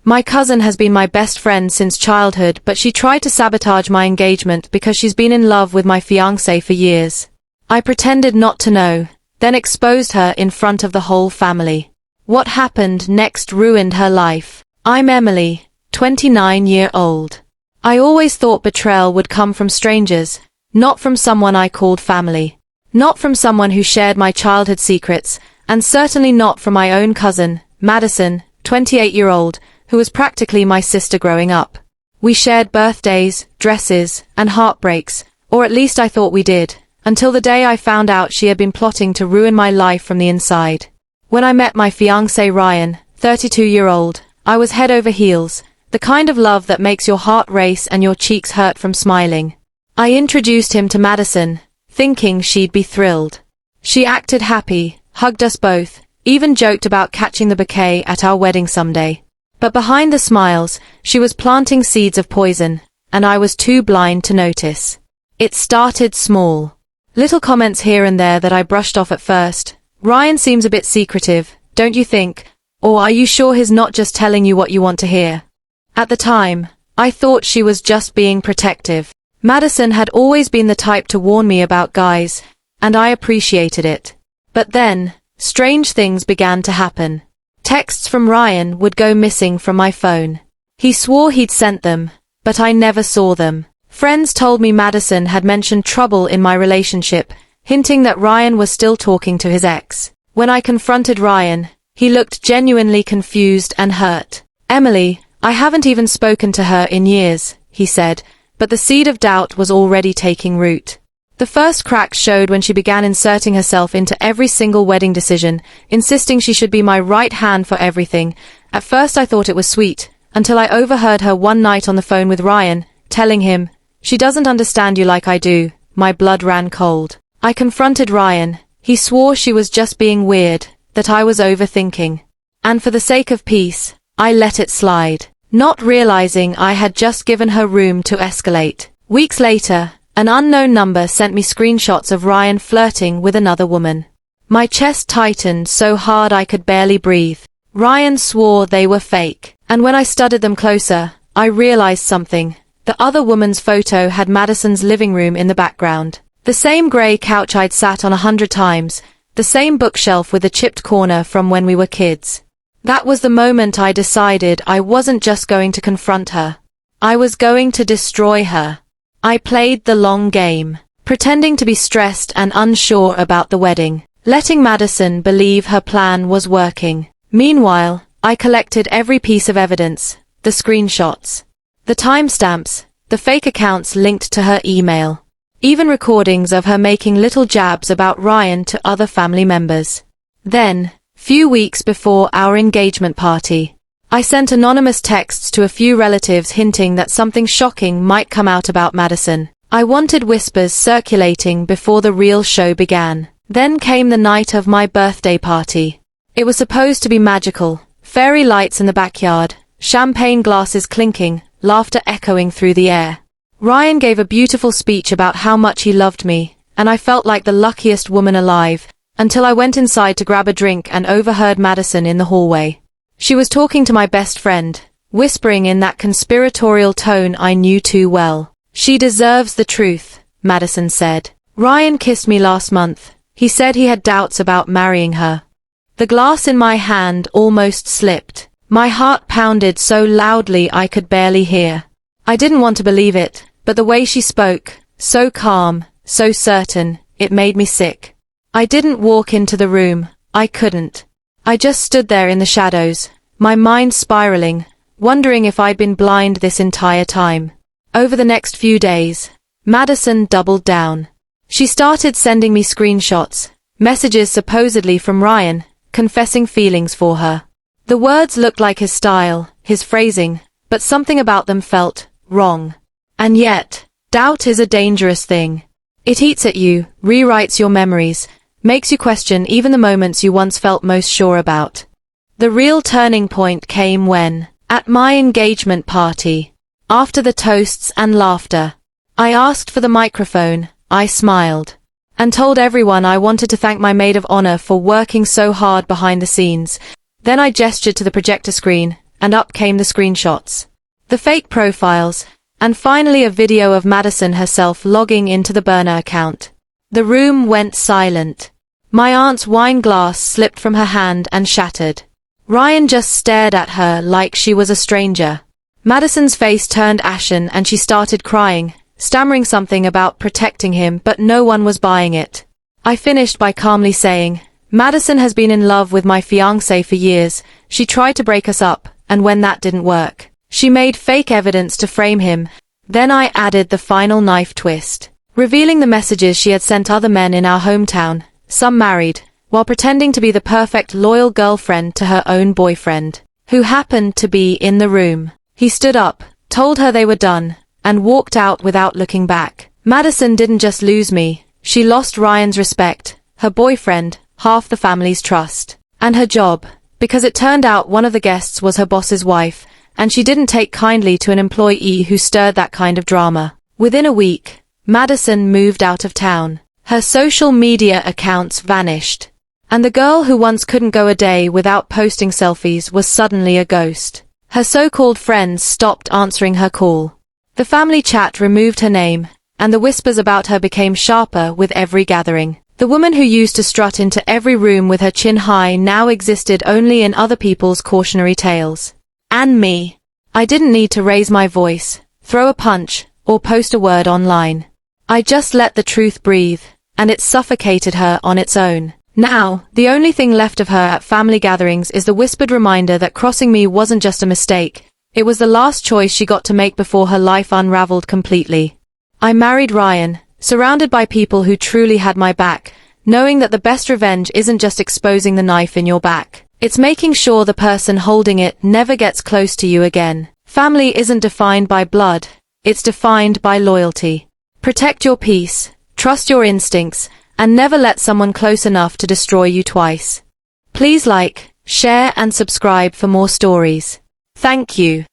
My cousin has been my best friend since childhood, but she tried to sabotage my engagement because she's been in love with my fiancé for years. I pretended not to know, then exposed her in front of the whole family. What happened next ruined her life. I'm Emily, 29-year-old. I always thought betrayal would come from strangers, not from someone I called family. Not from someone who shared my childhood secrets, and certainly not from my own cousin, Madison, 28-year-old, who was practically my sister growing up. We shared birthdays, dresses, and heartbreaks, or at least I thought we did, until the day I found out she had been plotting to ruin my life from the inside. When I met my fiancé Ryan, 32-year-old, I was head over heels, the kind of love that makes your heart race and your cheeks hurt from smiling. I introduced him to Madison, thinking she'd be thrilled. She acted happy, hugged us both, even joked about catching the bouquet at our wedding someday. But behind the smiles, she was planting seeds of poison, and I was too blind to notice. It started small. Little comments here and there that I brushed off at first. Ryan seems a bit secretive, don't you think? Or are you sure he's not just telling you what you want to hear? At the time, I thought she was just being protective. Madison had always been the type to warn me about guys, and I appreciated it. But then, strange things began to happen. Texts from Ryan would go missing from my phone. He swore he'd sent them, but I never saw them. Friends told me Madison had mentioned trouble in my relationship, hinting that Ryan was still talking to his ex. When I confronted Ryan, he looked genuinely confused and hurt. "Emily, I haven't even spoken to her in years," he said, but the seed of doubt was already taking root. The first cracks showed when she began inserting herself into every single wedding decision, insisting she should be my right hand for everything. At first I thought it was sweet, until I overheard her one night on the phone with Ryan, telling him, "She doesn't understand you like I do." My blood ran cold. I confronted Ryan. He swore she was just being weird, that I was overthinking. And for the sake of peace, I let it slide, not realizing I had just given her room to escalate. Weeks later, an unknown number sent me screenshots of Ryan flirting with another woman. My chest tightened so hard I could barely breathe. Ryan swore they were fake, and when I studied them closer, I realized something. The other woman's photo had Madison's living room in the background. The same grey couch I'd sat on 100 times, the same bookshelf with the chipped corner from when we were kids. That was the moment I decided I wasn't just going to confront her. I was going to destroy her. I played the long game, pretending to be stressed and unsure about the wedding, letting Madison believe her plan was working. Meanwhile, I collected every piece of evidence, the screenshots, the timestamps, the fake accounts linked to her email, even recordings of her making little jabs about Ryan to other family members. Then, few weeks before our engagement party, I sent anonymous texts to a few relatives hinting that something shocking might come out about Madison. I wanted whispers circulating before the real show began. Then came the night of my birthday party. It was supposed to be magical. Fairy lights in the backyard, champagne glasses clinking, laughter echoing through the air. Ryan gave a beautiful speech about how much he loved me, and I felt like the luckiest woman alive, until I went inside to grab a drink and overheard Madison in the hallway. She was talking to my best friend, whispering in that conspiratorial tone I knew too well. "She deserves the truth," Madison said. "Ryan kissed me last month. He said he had doubts about marrying her." The glass in my hand almost slipped. My heart pounded so loudly I could barely hear. I didn't want to believe it, but the way she spoke, so calm, so certain, it made me sick. I didn't walk into the room. I couldn't. I just stood there in the shadows, my mind spiraling, wondering if I'd been blind this entire time. Over the next few days, Madison doubled down. She started sending me screenshots, messages supposedly from Ryan, confessing feelings for her. The words looked like his style, his phrasing, but something about them felt wrong. And yet, doubt is a dangerous thing. It eats at you, rewrites your memories, makes you question even the moments you once felt most sure about. The real turning point came when, at my engagement party, after the toasts and laughter, I asked for the microphone. I smiled, and told everyone I wanted to thank my maid of honor for working so hard behind the scenes. Then I gestured to the projector screen, and up came the screenshots. The fake profiles, and finally a video of Madison herself logging into the burner account. The room went silent. My aunt's wine glass slipped from her hand and shattered. Ryan just stared at her like she was a stranger. Madison's face turned ashen and she started crying, stammering something about protecting him, but no one was buying it. I finished by calmly saying, Madison has been in love with my fiancé for years. She tried to break us up, and when that didn't work, she made fake evidence to frame him. Then I added the final knife twist, revealing the messages she had sent other men in our hometown, some married, while pretending to be the perfect loyal girlfriend to her own boyfriend, who happened to be in the room. He stood up, told her they were done, and walked out without looking back. Madison didn't just lose me, she lost Ryan's respect, her boyfriend, half the family's trust, and her job, because it turned out one of the guests was her boss's wife, and she didn't take kindly to an employee who stirred that kind of drama. Within a week, Madison moved out of town. Her social media accounts vanished, and the girl who once couldn't go a day without posting selfies was suddenly a ghost. Her so-called friends stopped answering her call. The family chat removed her name, and the whispers about her became sharper with every gathering. The woman who used to strut into every room with her chin high now existed only in other people's cautionary tales. And me. I didn't need to raise my voice, throw a punch, or post a word online. I just let the truth breathe, and it suffocated her on its own. Now, the only thing left of her at family gatherings is the whispered reminder that crossing me wasn't just a mistake, it was the last choice she got to make before her life unraveled completely. I married Ryan, surrounded by people who truly had my back, knowing that the best revenge isn't just exposing the knife in your back. It's making sure the person holding it never gets close to you again. Family isn't defined by blood, it's defined by loyalty. Protect your peace, trust your instincts, and never let someone close enough to destroy you twice. Please like, share and subscribe for more stories. Thank you.